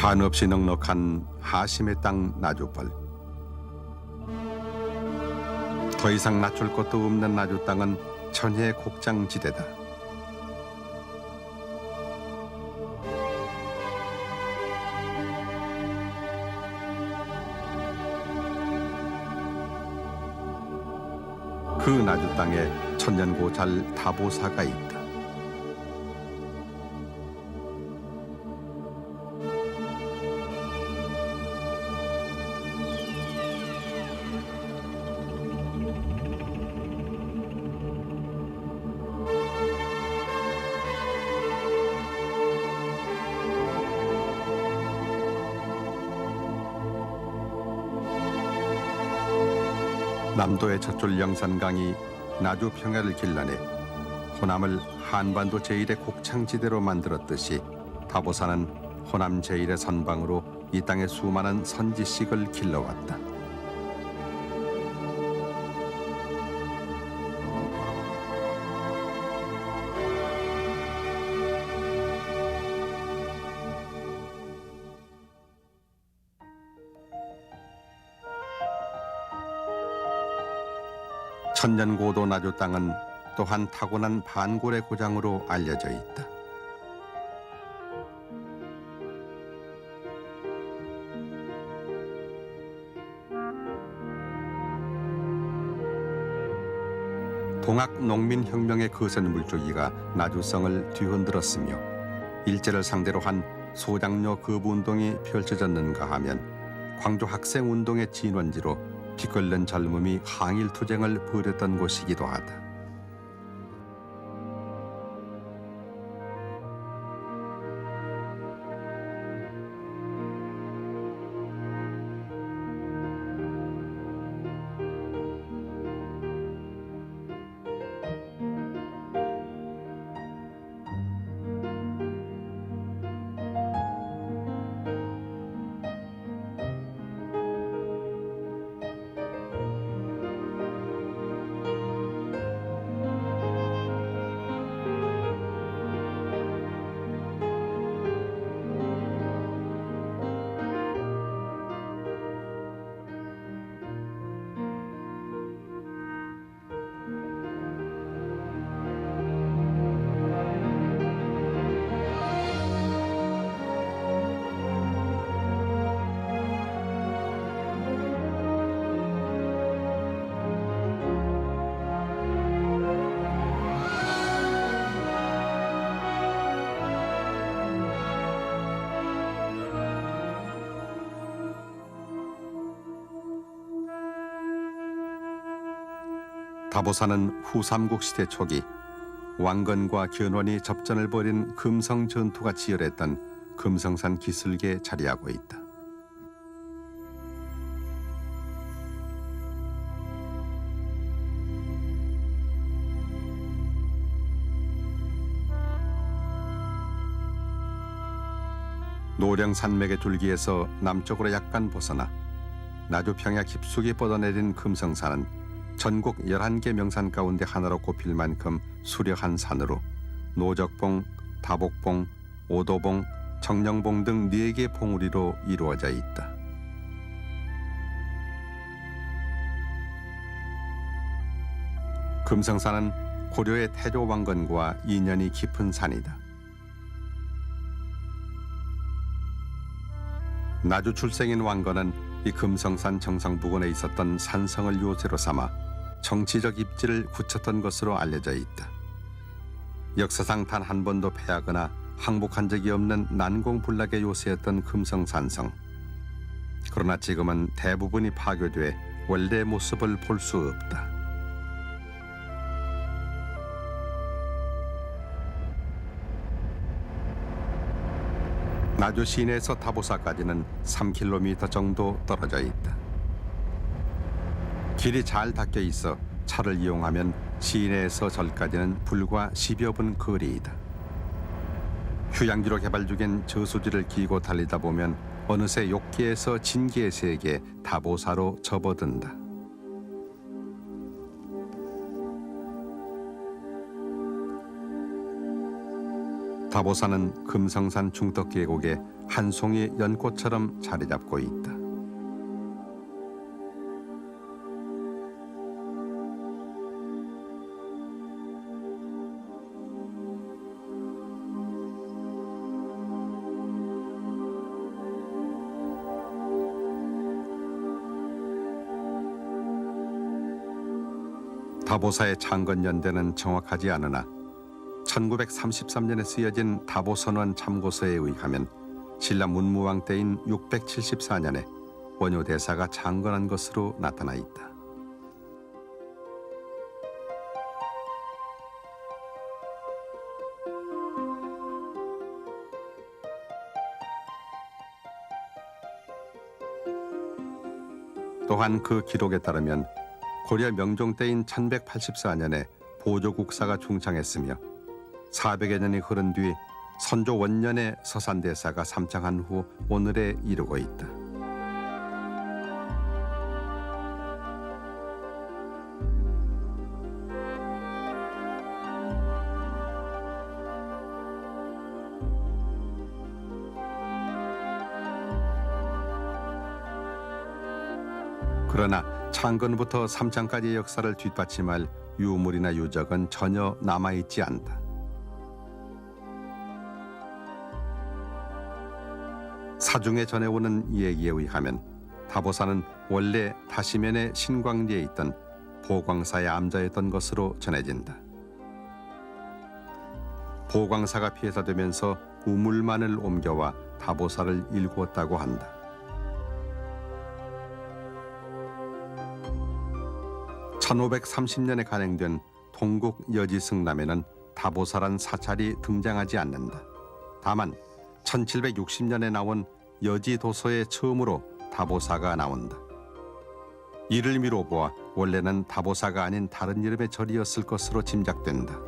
한없이 넉넉한 하심의 땅 나주벌. 더 이상 낮출 것도 없는 나주 땅은 천혜의 곡장지대다. 그 나주 땅에 천년고잘 다보사가 있다. 남도의 젖줄 영산강이 나주 평야를 길러내 호남을 한반도 제1의 곡창지대로 만들었듯이 다보사는 호남 제1의 선방으로 이 땅의 수많은 선지식을 길러왔다. 천년고도 나주 땅은 또한 타고난 반골의 고장으로 알려져 있다. 동학 농민혁명의 거센 물줄기가 나주성을 뒤흔들었으며 일제를 상대로 한 소장료 거부운동이 펼쳐졌는가 하면 광주 학생운동의 진원지로 피 끓는 젊음이 항일투쟁을 벌였던 곳이기도 하다. 다보사는 후삼국 시대 초기 왕건과 견훤이 접전을 벌인 금성 전투가 치열했던 금성산 기슭에 자리하고 있다. 노령 산맥의 줄기에서 남쪽으로 약간 벗어나 나주 평야 깊숙이 뻗어내린 금성산은 전국 11개 명산 가운데 하나로 꼽힐 만큼 수려한 산으로 노적봉, 다복봉, 오도봉, 정령봉 등 4개 봉우리로 이루어져 있다. 금성산은 고려의 태조 왕건과 인연이 깊은 산이다. 나주 출생인 왕건은 이 금성산 정상 부근에 있었던 산성을 요새로 삼아 정치적 입지를 굳혔던 것으로 알려져 있다. 역사상 단 한 번도 패하거나 항복한 적이 없는 난공불락의 요새였던 금성산성. 그러나 지금은 대부분이 파괴돼 원래 모습을 볼 수 없다. 나주 시내에서 다보사까지는 3km 정도 떨어져 있다. 길이 잘 닦여 있어 차를 이용하면 시내에서 절까지는 불과 10여 분 거리이다. 휴양지로 개발 중인 저수지를 기고 달리다 보면 어느새 욕기에서 진기의 세계 다보사로 접어든다. 다보사는 금성산 중턱 계곡에 한 송이 연꽃처럼 자리 잡고 있다. 다보사의 창건 연대는 정확하지 않으나 1933년에 쓰여진 다보선원 참고서에 의하면 신라 문무왕 때인 674년에 원효 대사가 창건한 것으로 나타나 있다. 또한 그 기록에 따르면 고려 명종 때인 1184년에 보조국사가 중창했으며 400여 년이 흐른 뒤 선조 원년에 서산대사가 삼창한 후 오늘에 이르고 있다. 그러나 창건부터 삼창까지의 역사를 뒷받침할 유물이나 유적은 전혀 남아있지 않다. 사중에 전해오는 얘기에 의하면 다보사는 원래 다시면의 신광리에 있던 보광사의 암자였던 것으로 전해진다. 보광사가 폐사되면서 우물만을 옮겨와 다보사를 일구었다고 한다. (1530년에) 간행된 동국 여지승남에는 다보사란 사찰이 등장하지 않는다. 다만 1760년에 나온 여지도서에 처음으로 다보사가 나온다. 이를 미뤄보아 원래는 다보사가 아닌 다른 이름의 절이었을 것으로 짐작된다.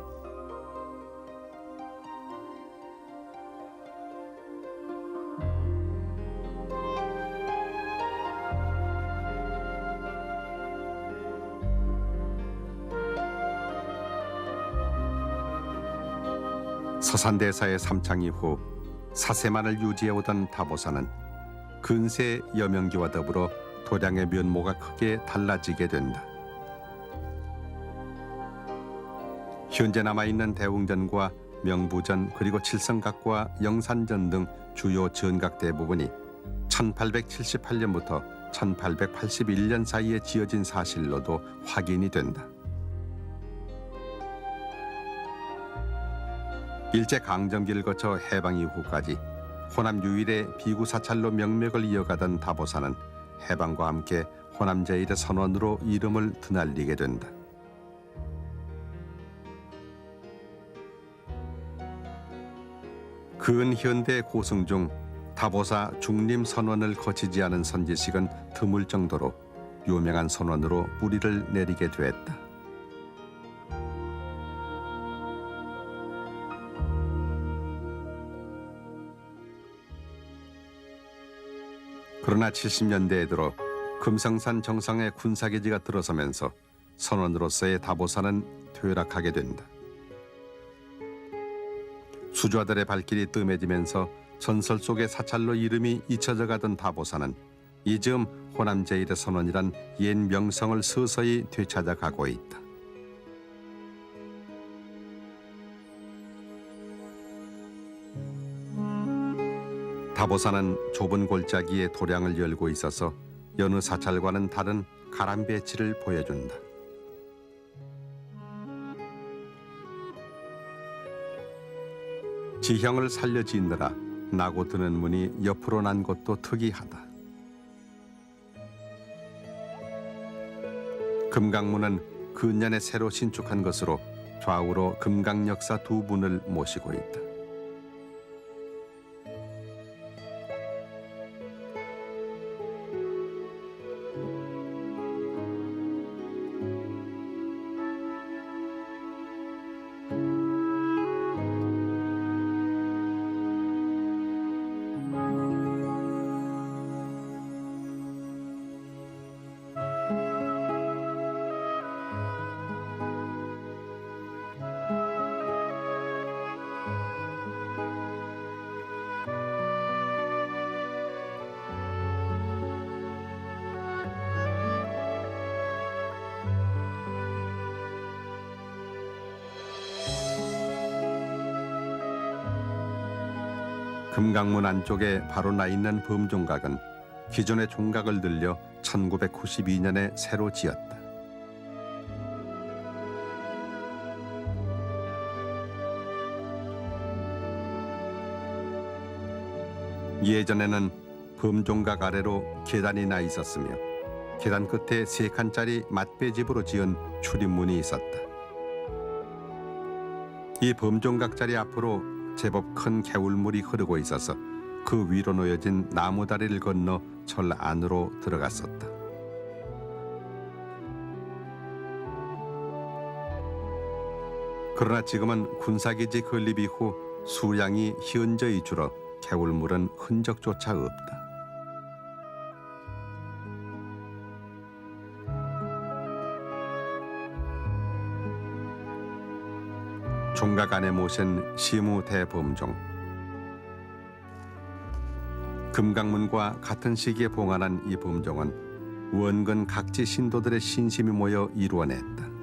서산대사의 삼창 이후 사세만을 유지해오던 다보사는 근세 여명기와 더불어 도량의 면모가 크게 달라지게 된다. 현재 남아있는 대웅전과 명부전 그리고 칠성각과 영산전 등 주요 전각 대부분이 1878년부터 1881년 사이에 지어진 사실로도 확인이 된다. 일제강점기를 거쳐 해방 이후까지 호남 유일의 비구사찰로 명맥을 이어가던 다보사는 해방과 함께 호남 제1의 선원으로 이름을 드날리게 된다. 근현대 고승 중 다보사 중림 선원을 거치지 않은 선지식은 드물 정도로 유명한 선원으로 뿌리를 내리게 됐다. 그러나 70년대에 들어 금성산 정상에 군사기지가 들어서면서 선원으로서의 다보사는 퇴락하게 된다. 수좌들의 발길이 뜸해지면서 전설 속의 사찰로 이름이 잊혀져 가던 다보사는 이 즈음 호남 제1의 선원이란 옛 명성을 서서히 되찾아가고 있다. 다보사는 좁은 골짜기에 도량을 열고 있어서 여느 사찰과는 다른 가람배치를 보여준다. 지형을 살려 짓느라 나고 드는 문이 옆으로 난 것도 특이하다. 금강문은 근년에 새로 신축한 것으로 좌우로 금강역사 두 분을 모시고 있다. 금강문 안쪽에 바로 나 있는 범종각은 기존의 종각을 늘려 1992년에 새로 지었다. 예전에는 범종각 아래로 계단이 나 있었으며 계단 끝에 3칸짜리 맞배집으로 지은 출입문이 있었다. 이 범종각 자리 앞으로 제법 큰 개울물이 흐르고 있어서 그 위로 놓여진 나무 다리를 건너 절 안으로 들어갔었다. 그러나 지금은 군사기지 건립 이후 수량이 현저히 줄어 개울물은 흔적조차 없다. 종각 안에 모신 시무 대범종. 금강문과 같은 시기에 봉안한 이 범종은 원근 각지 신도들의 신심이 모여 이루어냈다.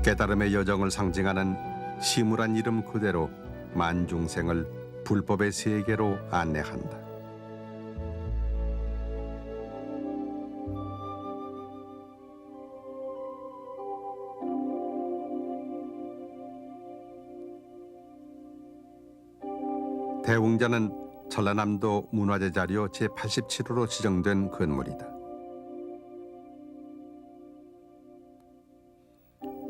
깨달음의 여정을 상징하는 시무란 이름 그대로 만중생을 불법의 세계로 안내한다. 대웅전은 전라남도 문화재 자료 제87호로 지정된 건물이다.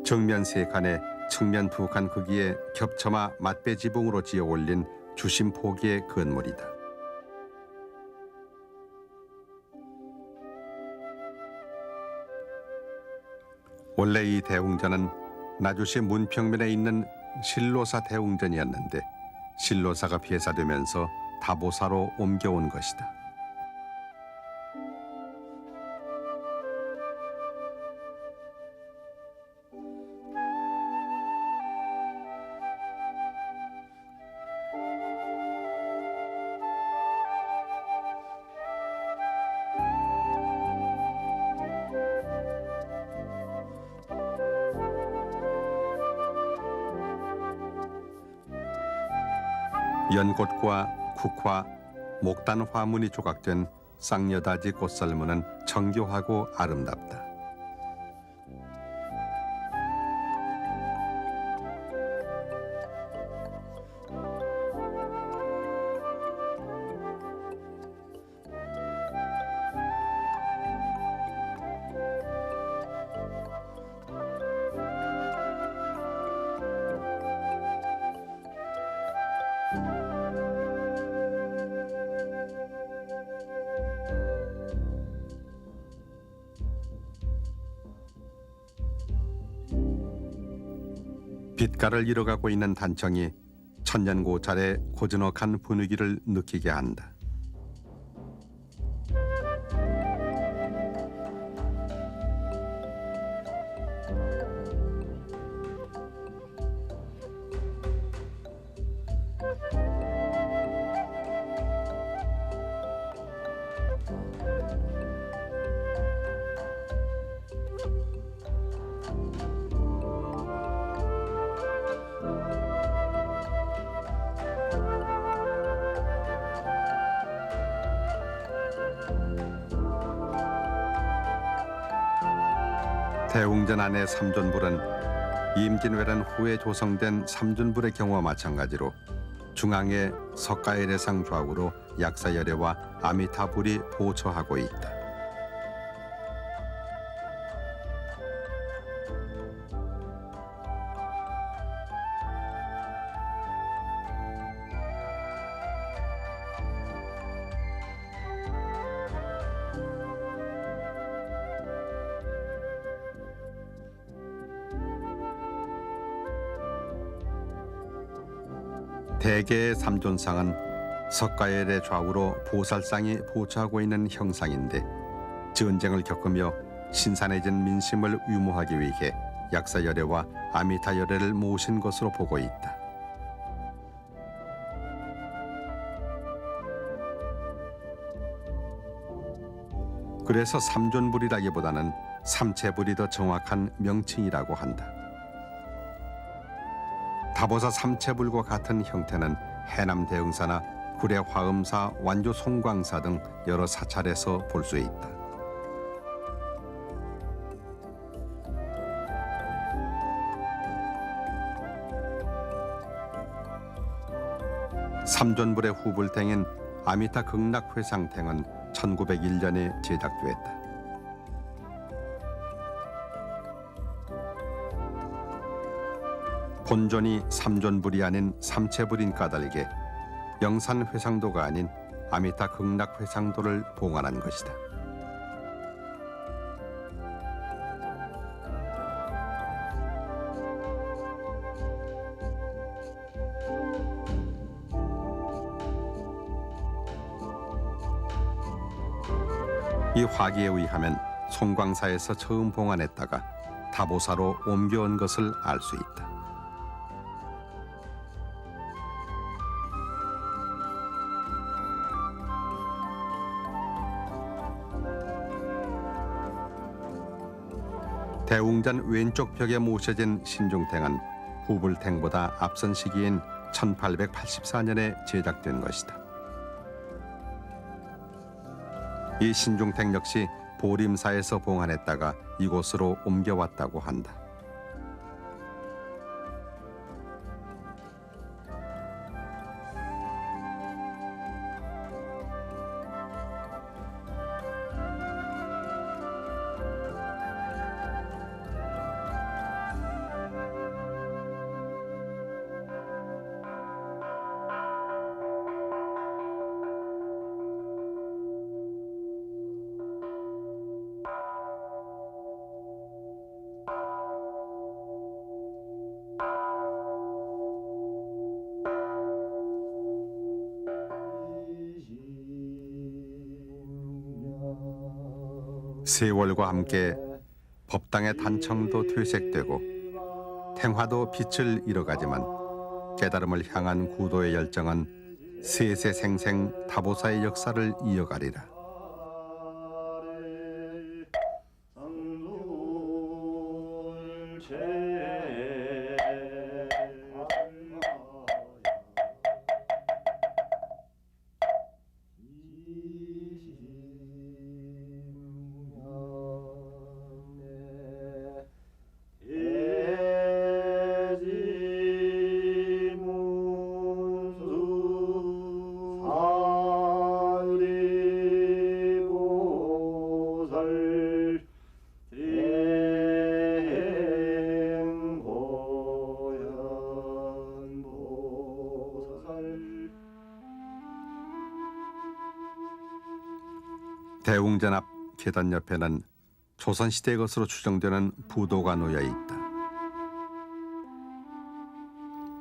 정면 3칸에 측면 2칸 크기의 겹쳐마 맞배 지붕으로 지어 올린 주심 포기의 건물이다. 원래 이 대웅전은 나주시 문평면에 있는 실로사 대웅전이었는데 실로사가 폐사되면서 다보사로 옮겨온 것이다. 연꽃과 국화, 목단 화문이 조각된 쌍여다지 꽃설문은 정교하고 아름답다. 빛깔을 잃어가고 있는 단청이 천년고찰의 고즈넉한 분위기를 느끼게 한다. 대웅전 안의 삼존불은 임진왜란 후에 조성된 삼존불의 경우와 마찬가지로 중앙에 석가일의상 좌우로 약사열애와 아미타불이 보처하고 있다. 대개의 삼존상은 석가열의 좌우로 보살상이 보처하고 있는 형상인데 전쟁을 겪으며 신산해진 민심을 위무하기 위해 약사열애와 아미타열애를 모신 것으로 보고 있다. 그래서 삼존불이라기보다는 삼체불이 더 정확한 명칭이라고 한다. 다보사 삼체불과 같은 형태는 해남 대흥사나 구례 화엄사, 완주 송광사 등 여러 사찰에서 볼 수 있다. 삼존불의 후불탱인 아미타 극락회상탱은 1901년에 제작됐다. 본존이 삼존불이 아닌 삼체불인 까닭에 영산회상도가 아닌 아미타 극락회상도를 봉안한 것이다. 이 화기에 의하면 송광사에서 처음 봉안했다가 다보사로 옮겨온 것을 알 수 있다. 대웅전 왼쪽 벽에 모셔진 신중탱은 후불탱보다 앞선 시기인 1884년에 제작된 것이다. 이 신중탱 역시 보림사에서 봉안했다가 이곳으로 옮겨왔다고 한다. 세월과 함께 법당의 단청도 퇴색되고 탱화도 빛을 잃어가지만 깨달음을 향한 구도의 열정은 세세생생 다보사의 역사를 이어가리라. 대웅전 앞 계단 옆에는 조선시대의 것으로 추정되는 부도가 놓여 있다.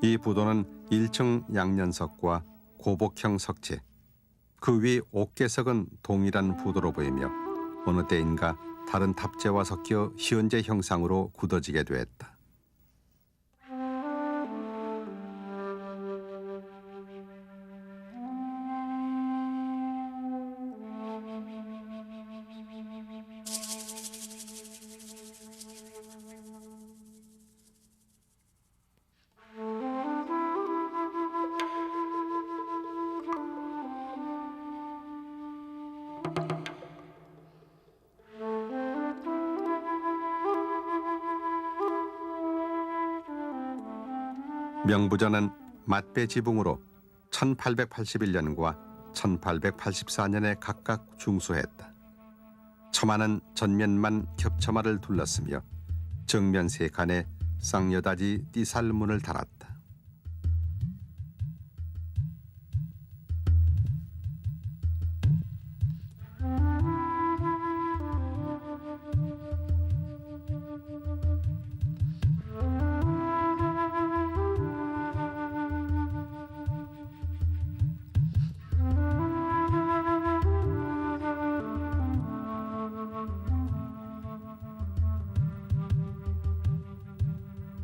이 부도는 1층 양년석과 고복형 석재, 그 위 옥계석은 동일한 부도로 보이며 어느 때인가 다른 탑재와 섞여 현재 형상으로 굳어지게 되었다. 명부전은 맞배 지붕으로 1881년과 1884년에 각각 중수했다. 처마는 전면만 겹처마를 둘렀으며 정면 세 칸에 쌍여다지 띠살문을 달았다.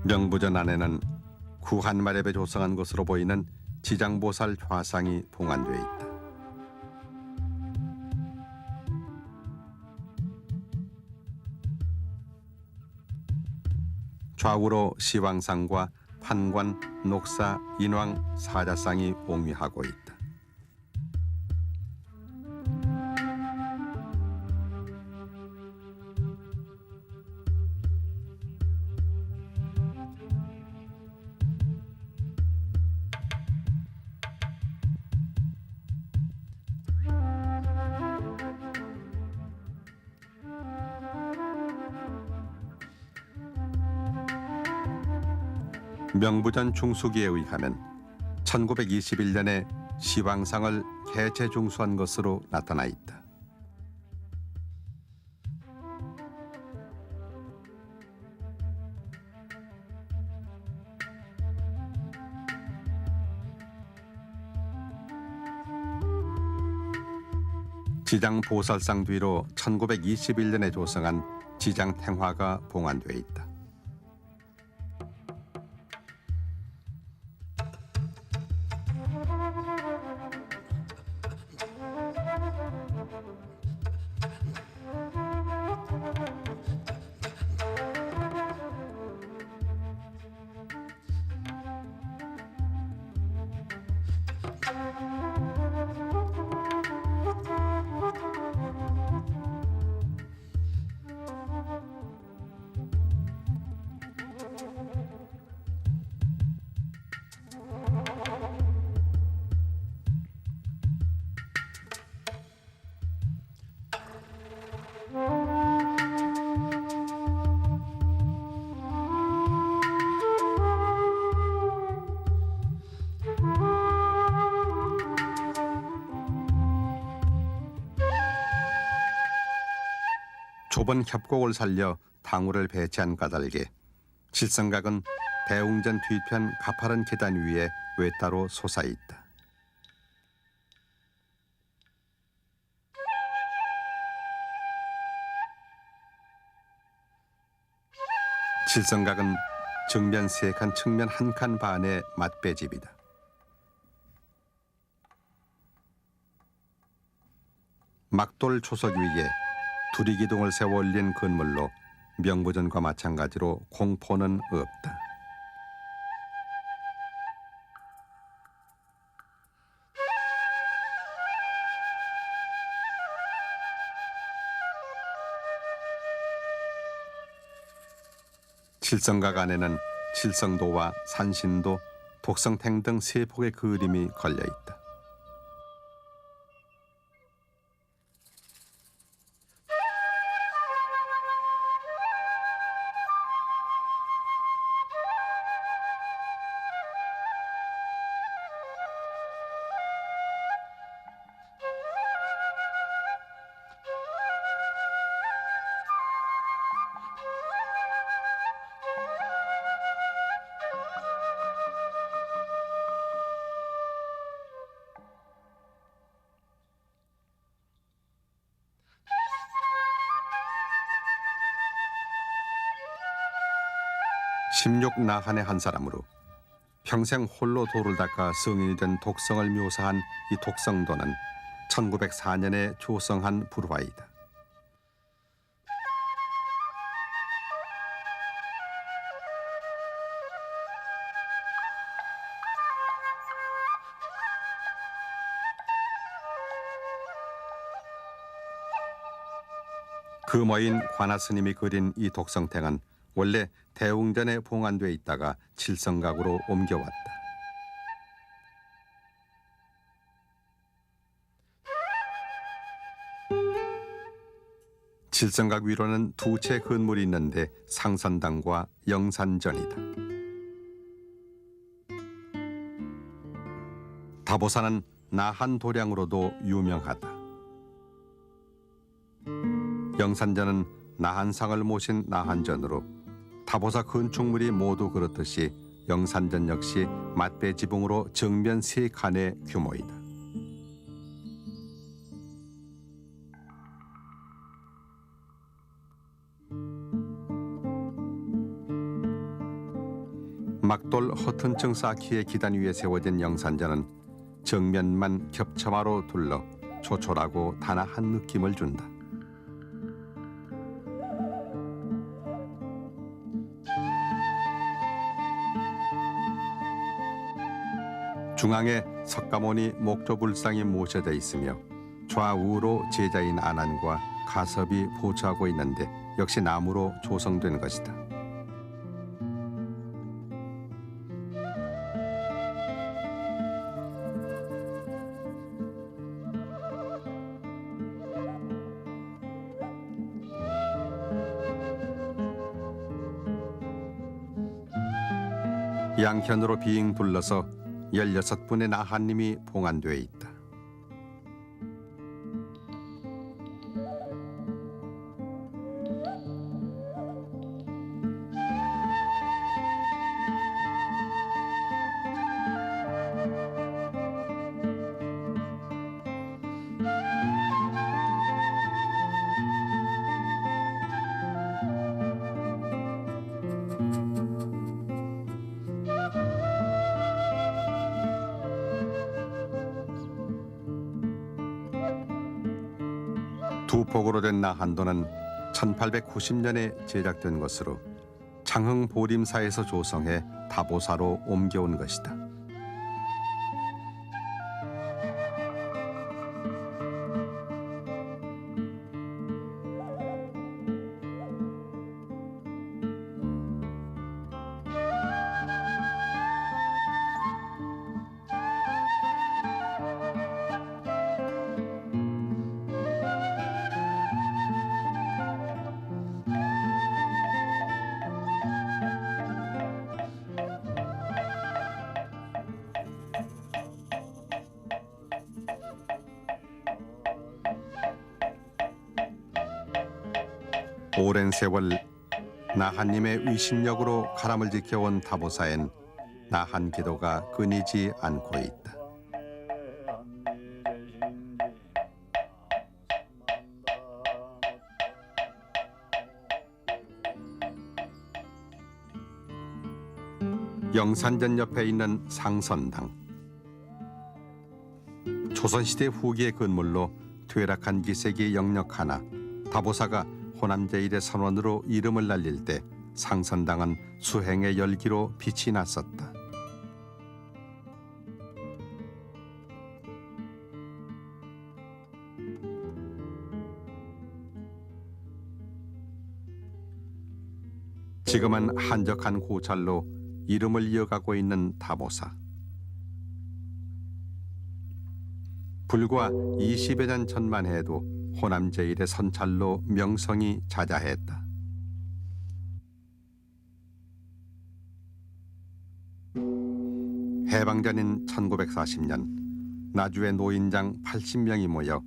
명부전 안에는 구한마렵에 조성한 것으로 보이는 지장보살 화상이 봉안되어 있다. 좌우로 시왕상과 판관, 녹사, 인왕, 사자상이 옹위하고 있다. 명부전 중수기에 의하면 1921년에 시왕상을 해체중수한 것으로 나타나 있다. 지장 보살상 뒤로 1921년에 조성한 지장 탱화가 봉안돼 있다. 좁은 협곡을 살려 당우를 배치한 까닭에 칠성각은 대웅전 뒤편 가파른 계단 위에 외따로 솟아있다. 칠성각은 정면 3칸, 측면 1칸 반의 맞배집이다. 막돌 초석 위에 두리기둥을 세워 올린 건물로 명부전과 마찬가지로 공포는 없다. 칠성각 안에는 칠성도와 산신도, 독성탱 등 3폭의 그림이 걸려 있다. 십육나한의 한 사람으로 평생 홀로 도를 닦아 성인이 된 독성을 묘사한 이 독성도는 1904년에 조성한 불화이다. 금어인 관하스님이 그린 이 독성탱은 원래 대웅전에 봉안돼 있다가 칠성각으로 옮겨왔다. 칠성각 위로는 2채 건물이 있는데 상선당과 영산전이다. 다보사는 나한 도량으로도 유명하다. 영산전은 나한상을 모신 나한전으로 다보사 건축물이 모두 그렇듯이 영산전 역시 맞배 지붕으로 정면 3칸의 규모이다. 막돌 허튼층 쌓기의 기단 위에 세워진 영산전은 정면만 겹쳐마로 둘러 초촐하고 단아한 느낌을 준다. 중앙에 석가모니 목조불상이 모셔져 있으며 좌우로 제자인 안한과 가섭이 보좌하고 있는데 역시 나무로 조성된 것이다. 양편으로 빙 둘러서 16분의 나한님이 봉안되어 있다. 두 폭으로 된 나한도는 1890년에 제작된 것으로 창흥 보림사에서 조성해 다보사로 옮겨온 것이다. 오랜 세월 나한님의 의신력으로 가람을 지켜온 다보사엔 나한 기도가 끊이지 않고 있다. 영산전 옆에 있는 상선당. 조선시대 후기의 건물로 퇴락한 기색이 역력하나 다보사가 호남제일의 선원으로 이름을 날릴 때 상선당은 수행의 열기로 빛이 났었다. 지금은 한적한 고찰로 이름을 이어가고 있는 다보사. 불과 20여 년 전만 해도 호남 제일의 선찰로 명성이 자자했다. 해방전인 1940년 나주의 노인장 80명이 모여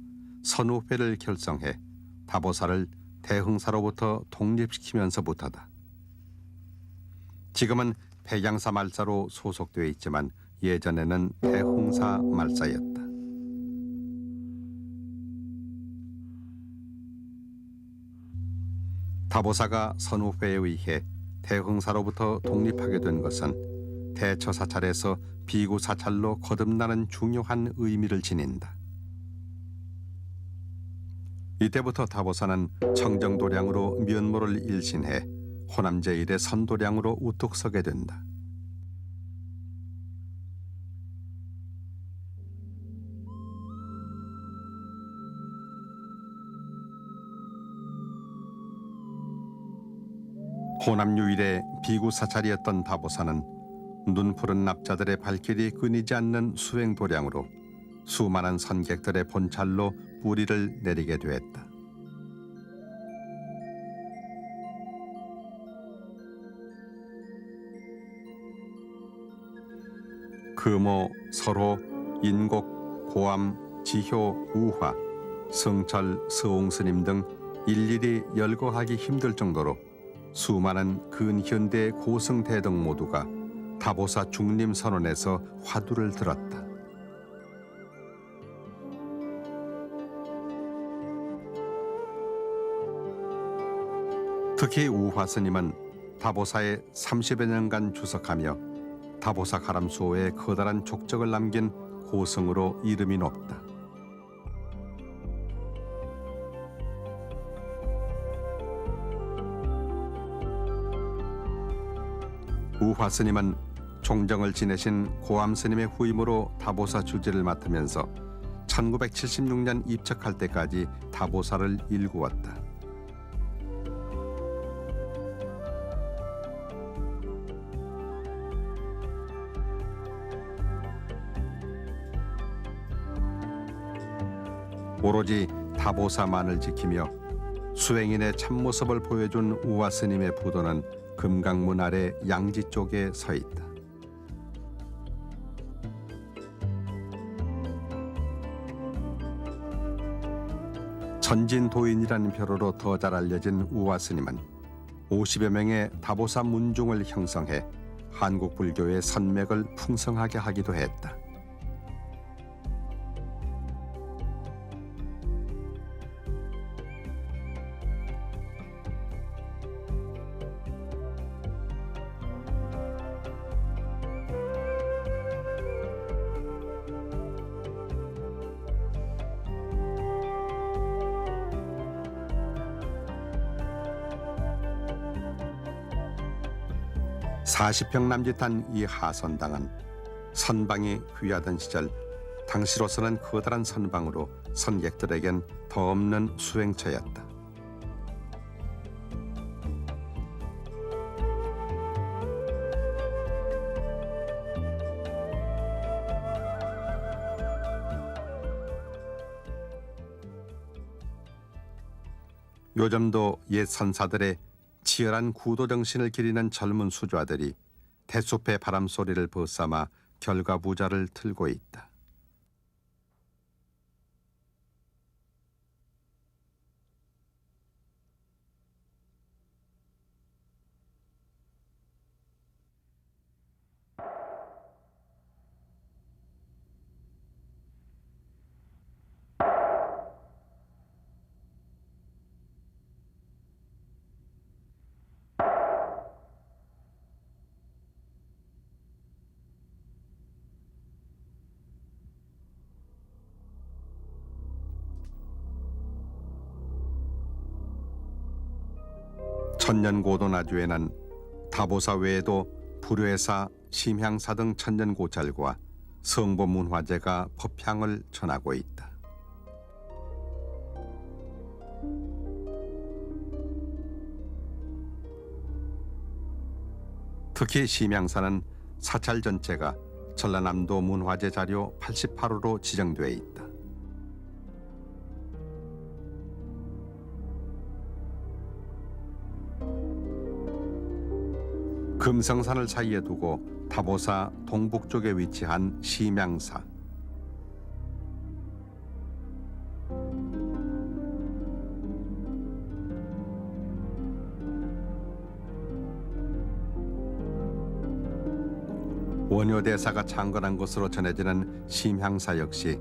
선후회를 결성해 다보사를 대흥사로부터 독립시키면서부터다. 지금은 백양사 말사로 소속되어 있지만 예전에는 대흥사 말사였다. 다보사가 선후회에 의해 대흥사로부터 독립하게 된 것은 대처사찰에서 비구사찰로 거듭나는 중요한 의미를 지닌다. 이때부터 다보사는 청정도량으로 면모를 일신해 호남제일의 선도량으로 우뚝 서게 된다. 호남 유일의 비구사찰이었던 다보사는 눈푸른 납자들의 발길이 끊이지 않는 수행도량으로 수많은 선객들의 본찰로 뿌리를 내리게 되었다. 금오, 설호, 인곡, 고암, 지효, 우화, 성철, 서옹스님 등 일일이 열거하기 힘들 정도로 수많은 근현대 고승대등 모두가 다보사 중림선원에서 화두를 들었다. 특히 우화스님은 다보사에 30여 년간 주석하며 다보사 가람수호에 커다란 족적을 남긴 고승으로 이름이 높다. 우화 스님은 종정을 지내신 고암 스님의 후임으로 다보사 주지를 맡으면서 1976년 입척할 때까지 다보사를 일구었다. 오로지 다보사만을 지키며 수행인의 참모습을 보여준 우화 스님의 부도는 금강문 아래 양지 쪽에 서 있다. 천진도인이라는 표로로 더 잘 알려진 우화 스님은 50여 명의 다보사 문중을 형성해 한국 불교의 선맥을 풍성하게 하기도 했다. (40평) 남짓한 이 하선당은 선방이 귀하던 시절 당시로서는 커다란 선방으로 선객들에겐 더 없는 수행처였다. 요즘도 옛 선사들의 치열한 구도 정신을 기리는 젊은 수좌들이 대숲의 바람 소리를 벗삼아 결과부자를 틀고 있다. 천년고도나주에는 다보사 외에도 불회사, 심향사 등 천년고찰과 성보문화재가 법향을 전하고 있다. 특히 심향사는 사찰 전체가 전라남도 문화재 자료 88호로 지정돼 있다. 금성산을 사이에 두고 다보사 동북쪽에 위치한 심양사. 원효대사가 창건한 것으로 전해지는 심향사 역시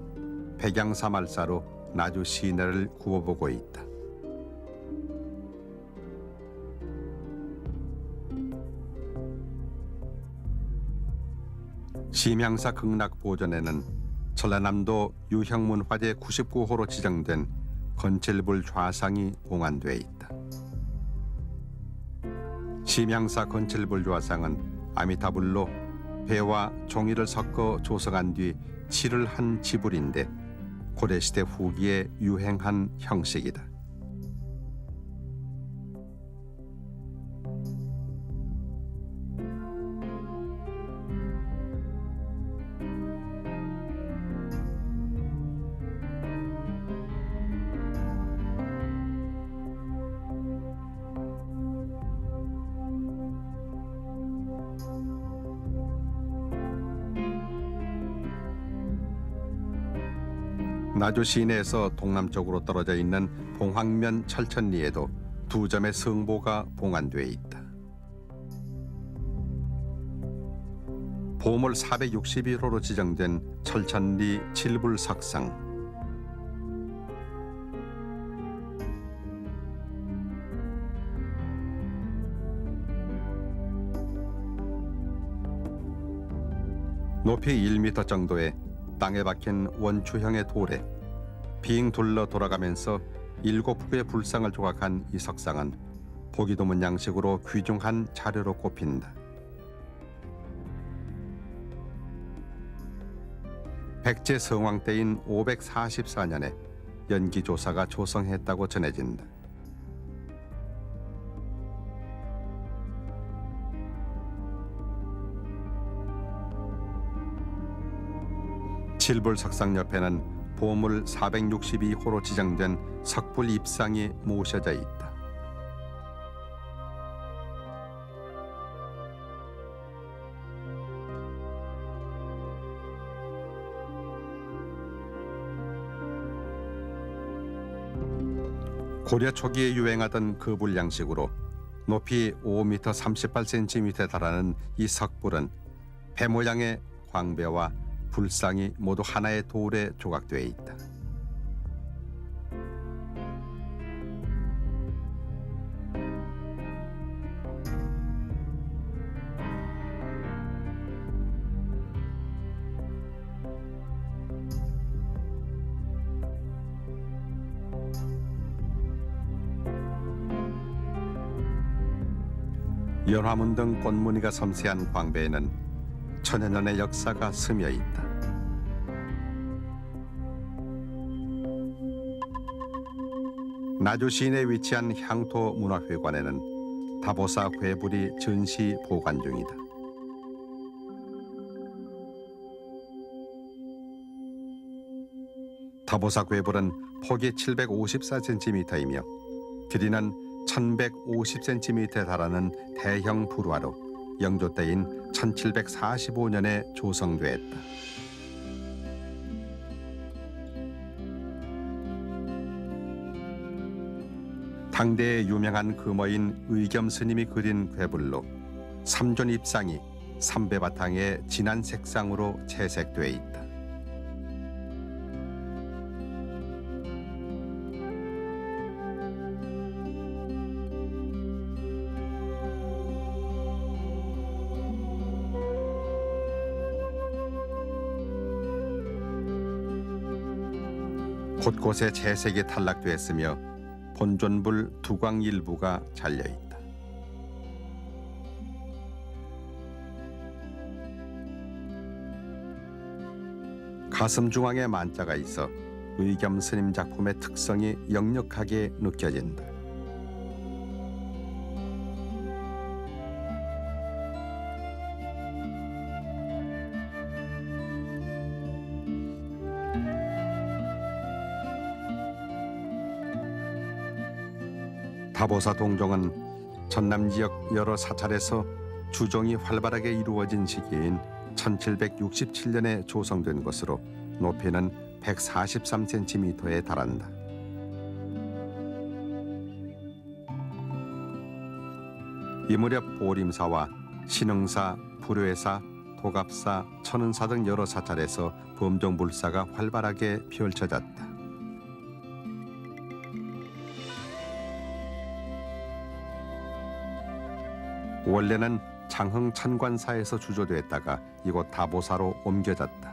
백양사 말사로 나주 시내를 구워보고 있다. 심향사 극락보전에는 전라남도 유형문화재 99호로 지정된 건칠불 좌상이 봉안돼 있다. 심향사 건칠불 좌상은 아미타불로 배와 종이를 섞어 조성한 뒤 칠을 한 지불인데 고려시대 후기에 유행한 형식이다. 나주 시내에서 동남쪽으로 떨어져 있는 봉황면 철천리에도 두 점의 성보가 봉안돼 있다. 보물 461호로 지정된 철천리 칠불석상. 높이 1m 정도의 땅에 박힌 원추형의 돌에 빙 둘러 돌아가면서 7개의 불상을 조각한 이 석상은 보기 드문 양식으로 귀중한 자료로 꼽힌다. 백제 성왕 때인 544년에 연기조사가 조성했다고 전해진다. 칠불석상 옆에는 보물 462호로 지정된 석불 입상이 모셔져 있다. 고려 초기에 유행하던 거불 양식으로 높이 5m 38cm에 달하는 이 석불은 배 모양의 광배와 불상이 모두 하나의 돌에 조각되어 있다. 연화문 등 꽃무늬가 섬세한 광배에는 천여 년의 역사가 스며 있다. 나주 시내에 위치한 향토 문화회관에는 다보사 괴불이 전시 보관 중이다. 다보사 괴불은 폭이 754cm이며 길이는 1150cm에 달하는 대형 불화로 영조 때인 1745년에 조성됐다. 당대의 유명한 금어인 의겸 스님이 그린 괴불로 삼존 입상이 삼배 바탕에 진한 색상으로 채색돼 있다. 곳곳에 채색이 탈락되었으며 본존불 두광 일부가 잘려있다. 가슴 중앙에 만자가 있어 의겸 스님 작품의 특성이 역력하게 느껴진다. 다보사 동종은 전남 지역 여러 사찰에서 주종이 활발하게 이루어진 시기인 1767년에 조성된 것으로 높이는 143cm에 달한다. 이 무렵 보림사와 신흥사, 불효회사, 도갑사, 천은사 등 여러 사찰에서 범종불사가 활발하게 펼쳐졌다. 원래는 장흥 천관사에서 주조됐다가 이곳 다보사로 옮겨졌다.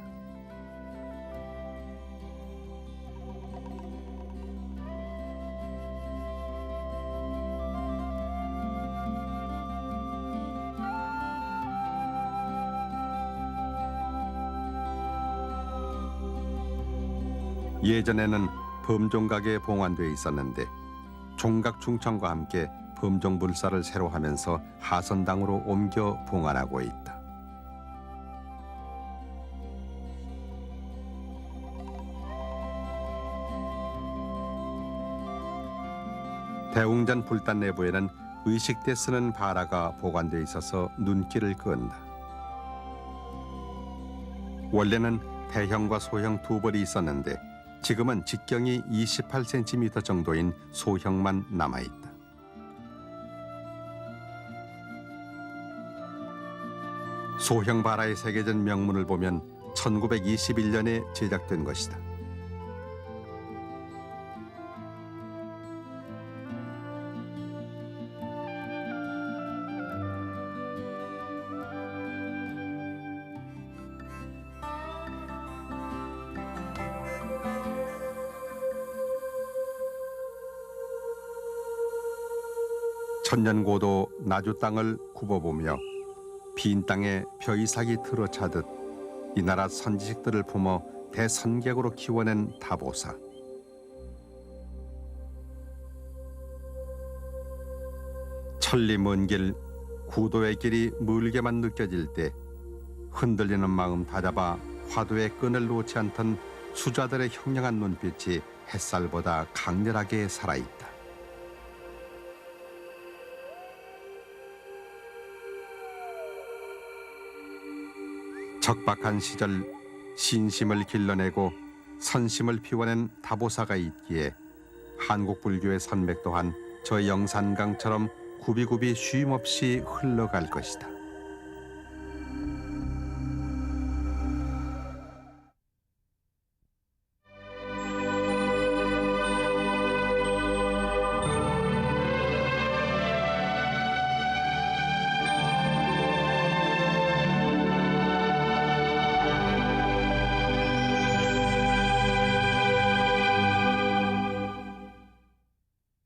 예전에는 범종각에 봉안돼 있었는데 종각 충청과 함께 범종불사를 새로 하면서 하선당으로 옮겨 봉안하고 있다. 대웅전 불단 내부에는 의식 때 쓰는 바라가 보관돼 있어서 눈길을 끈다. 원래는 대형과 소형 두 벌이 있었는데 지금은 직경이 28cm 정도인 소형만 남아있다. 소형 바라에 새겨진 명문을 보면 1921년에 제작된 것이다. 천년고도 나주 땅을 굽어보며 빈 땅에 벼이삭이 틀어차듯 이 나라 선지식들을 품어 대선객으로 키워낸 다보사. 천리 먼 길, 구도의 길이 멀게만 느껴질 때 흔들리는 마음 다잡아 화두의 끈을 놓지 않던 수자들의 형량한 눈빛이 햇살보다 강렬하게 살아있다. 적박한 시절 신심을 길러내고 선심을 피워낸 다보사가 있기에 한국 불교의 산맥 또한 저 영산강처럼 굽이굽이 쉼없이 흘러갈 것이다.